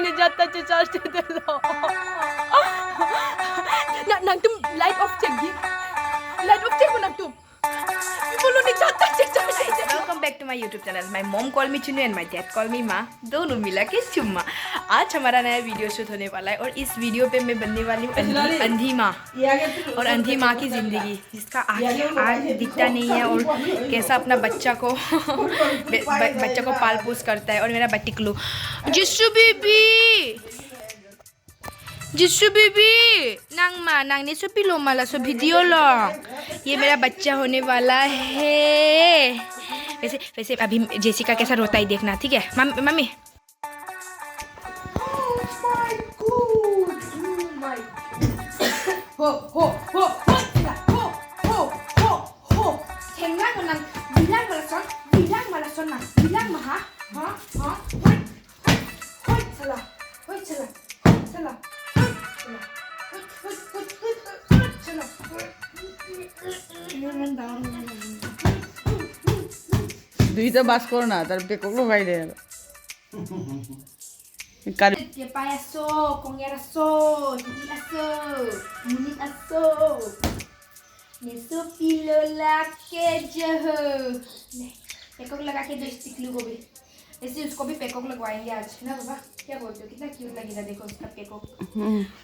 ni jatta ci charge de lo. Nang tum light off check di. Light off check nang tum. Bolo ni jatta ci charge de. Welcome back to my YouTube channel. My mom call me Chunnu and my dad call me माँ. दोनों मिला के चुम्मा. आज हमारा नया video shoot होने वाला है और इस वीडियो पे मैं बनने वाली हूँ अंधी माँ और अंधी माँ की ज़िंदगी, जिसका आँख दिखता नहीं है और कैसा अपना बच्चा को बच्चा को पाल पोस करता है. और मेरा बटिकलू जिसु बीबी नंग ने सुपी लो माला सो वीडियो लो. ये मेरा बच्चा होने वाला है. वैसे अभी जेसिका कैसा रोता ही देखना, ठीक है मम्मी. দুইটা বাস করো না, তার পেকগুলো বাইরে গেল. Payaso, kongeraso, ini aso. Nesu pilola के जहो. पेकॉक लगा के 2 स्टिक लूगो भी. ऐसे उसको भी पेकॉक लगवाएंगे आज ना बाबा. क्या बोलते हो, कितना क्यूट लगेगा देखो उसका पेकॉक.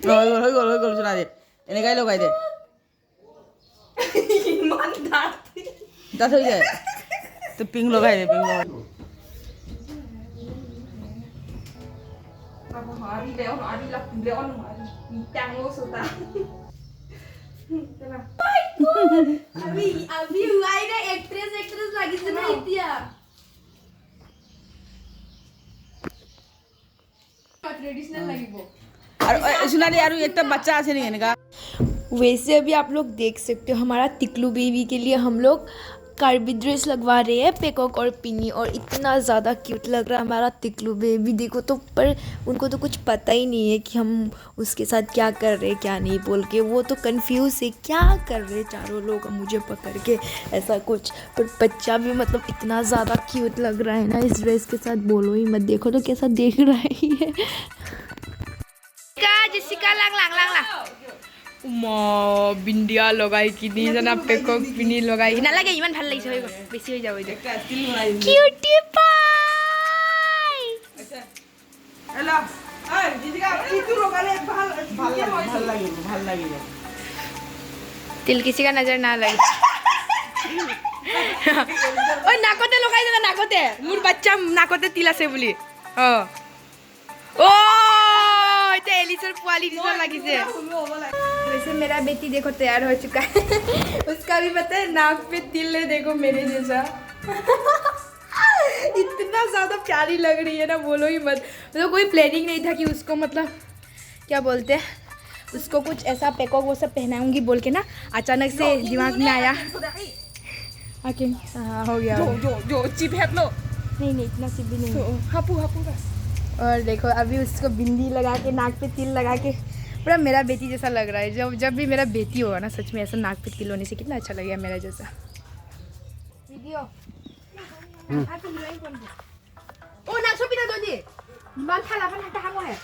हो गल सुना दे. এনে গাই লগাই দে. ईमानदार দাঁত হয়ে যায় তো পিং লগাই দে. পিং লগাই Apa hari Leon hari lah Leon hari bintang lo sudah. अभी हुआ ही ना एक्ट्रेस लगी से नहीं दिया. ट्रेडिशनल लगी वो. আর सुना दे. আর একটা বাচ্চা আছে নি এনেকা. वैसे अभी आप लोग देख सकते हो हमारा तिकलू बेबी के लिए हम लोग कार्बी ड्रेस लगवा रहे हैं पेकॉक और पिनी. और इतना ज़्यादा क्यूट लग रहा है हमारा तिकलू बेबी देखो तो. पर उनको तो कुछ पता ही नहीं है कि हम उसके साथ क्या कर रहे हैं क्या नहीं बोल के. वो तो कंफ्यूज है क्या कर रहे चारों लोग मुझे पकड़ के ऐसा कुछ. पर बच्चा भी मतलब इतना ज़्यादा क्यूट लग रहा है ना इस ड्रेस के साथ, बोलो ही मत. देखो तो कैसा देख रहा है. जिसिका बिंदिया लगाई कि पेकॉक पिनी लगाई नालागे इमान ভাল লাগিছে বেশি হয়ে যাবে. কিউটি পাই হ্যালো এই জিজিকা কিছু লগালে ভাল লাগে. तिल किसी का नजर ना लगे. ওই নাকতে লগাই দে নাকতে. মোর বাচ্চা নাকতে তিল আছে বুলি. ও এটা এলিসর পোয়ালি দিশা লাগিছে. वैसे मेरा बेटी देखो तैयार हो चुका है. उसका भी पता है नाक पे तिल है देखो मेरे जैसा. इतना ज़्यादा प्यारी लग रही है ना बोलो ही मत. मतलब कोई प्लानिंग नहीं था कि उसको मतलब क्या बोलते हैं उसको कुछ ऐसा पेकॉक वो सब पहनाऊंगी बोल के ना. अचानक से दिमाग में आया. ओके हाँ हो गया. जो चिप है लो. नहीं इतना सिप भी नहीं. हापू बस. और देखो अभी उसको बिंदी लगा के नाक पे तिल लगा के पूरा मेरा बेटी जैसा लग रहा है. जब भी मेरा बेटी होगा ना सच में ऐसा नाक पे तिल होने से कितना अच्छा लगेगा मेरा जैसा. वीडियो ओ ना सोपी ना दोदी मान थाला पण हाता हामो है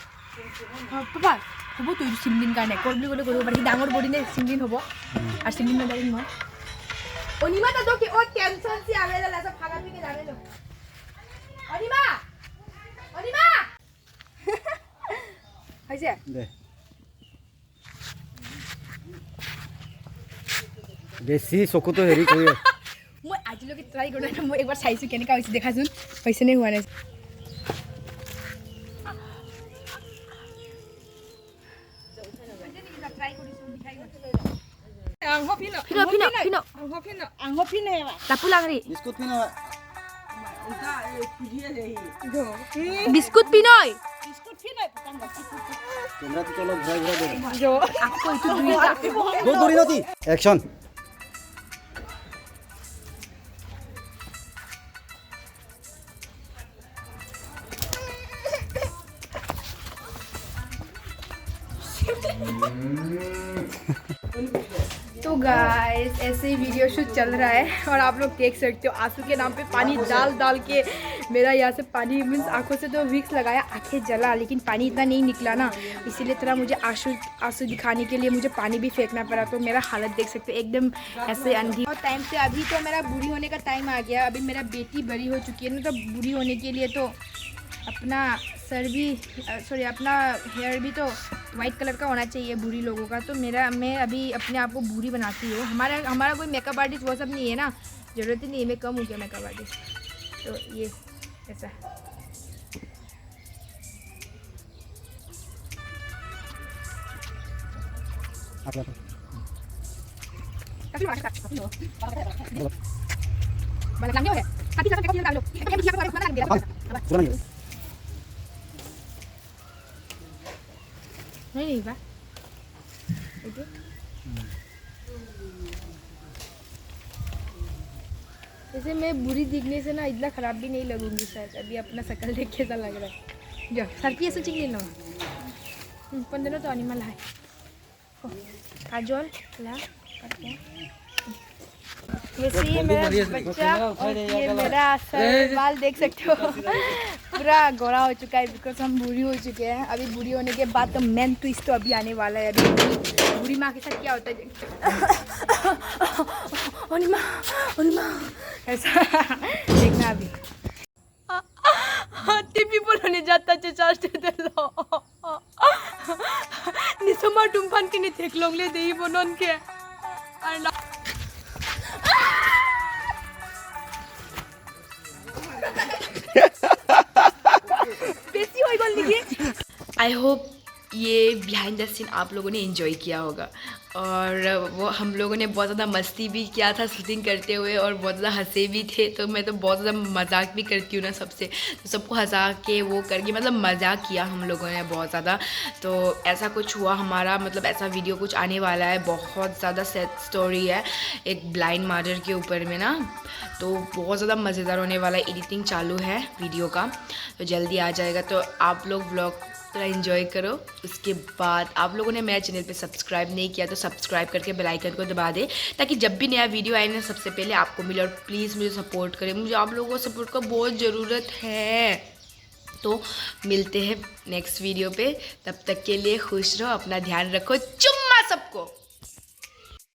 पापा हबो तो सिमलिन काने करबली गले गरो बाकी डांगर बडी ने सिमलिन हबो আর सिमलिन में डाइम মই অনিমা তা তো কি ও টেনশন সি आवेला लासा फागा पी के जाने लो. অনিমা হইছে দে বেশি চকু তো হেৰি কৰি. মই আজিলৈকে ট্ৰাই কৰা নাই. মই একবাৰ চাইছোঁ কেনেকুৱা হৈছে দেখাচোন হৈছে নে হোৱা নাই. बिस्कुट पिनोय कैमरा तो चलो घुरा दे. जो आपको दो दूरी नती एक्शन. तो गाइस ऐसे ही वीडियो शूट चल रहा है और आप लोग देख सकते हो आंसू के नाम पे पानी डाल डाल के मेरा यहाँ से पानी मीन्स आंखों से तो विक्स लगाया, आंखें जला, लेकिन पानी इतना नहीं निकला ना, इसीलिए थोड़ा मुझे आंसू दिखाने के लिए मुझे पानी भी फेंकना पड़ा। तो मेरा हालत देख सकते हो एकदम ऐसे अंधी। और टाइम से अभी तो मेरा बूढ़ी होने का टाइम आ गया। अभी मेरा बेटी बड़ी हो चुकी है ना, तो बूढ़ी होने के लिए तो अपना सर भी अपना हेयर भी तो वाइट कलर का होना चाहिए बूढ़ी लोगों का। तो मैं अभी अपने आप को बूढ़ी बनाती हूँ। हमारा कोई मेकअप आर्टिस्ट वो सब नहीं है ना, ज़रूरत ही नहीं है, मैं कम हो गया मेकअप आर्टिस्ट। तो ये ऐसा नहीं बा जैसे मैं बुरी दिखने से ना इतना ख़राब भी नहीं लगूंगी शायद। अभी अपना शकल देख के ऐसा लग रहा है। जो सर की ऐसे चिंग लो पंद्रह तो अनिमल है काजल ला वैसे ये मेरा बच्चा और ये मेरा सर बाल देख सकते हो पूरा गोरा हो चुका है, बिकॉज हम बूढ़ी हो चुके हैं। अभी बूढ़ी होने के बाद तो मेन ट्विस्ट तो अभी आने वाला है। अभी बूढ़ी माँ के साथ क्या होता है ऐसा देखना अभी people होने जाता निसमा टुम्फान के नहीं थे लोग ले दे ही बोनन के आई होप ये बिहाइंड द सीन आप लोगों ने एंजॉय किया होगा। और वो हम लोगों ने बहुत ज़्यादा मस्ती भी किया था शूटिंग करते हुए, और बहुत ज़्यादा हंसे भी थे। तो मैं तो बहुत ज़्यादा मजाक भी करती हूँ ना सबसे, तो सबको हंसा के वो करके मतलब मजाक किया हम लोगों ने बहुत ज़्यादा। तो ऐसा कुछ हुआ हमारा, मतलब ऐसा वीडियो कुछ आने वाला है, बहुत ज़्यादा सैड स्टोरी है एक ब्लाइंड मर्डर के ऊपर में ना। तो बहुत ज़्यादा मज़ेदार होने वाला है, एडिटिंग चालू है वीडियो का, तो जल्दी आ जाएगा। तो आप लोग व्लॉग थोड़ा एंजॉय करो। उसके बाद आप लोगों ने मेरे चैनल पे सब्सक्राइब नहीं किया तो सब्सक्राइब करके बेल आइकन को दबा दे, ताकि जब भी नया वीडियो आए ना सबसे पहले आपको मिले। और प्लीज़ मुझे सपोर्ट करें, मुझे आप लोगों को सपोर्ट का बहुत ज़रूरत है। तो मिलते हैं नेक्स्ट वीडियो पे, तब तक के लिए खुश रहो, अपना ध्यान रखो, चुम्मा सबको।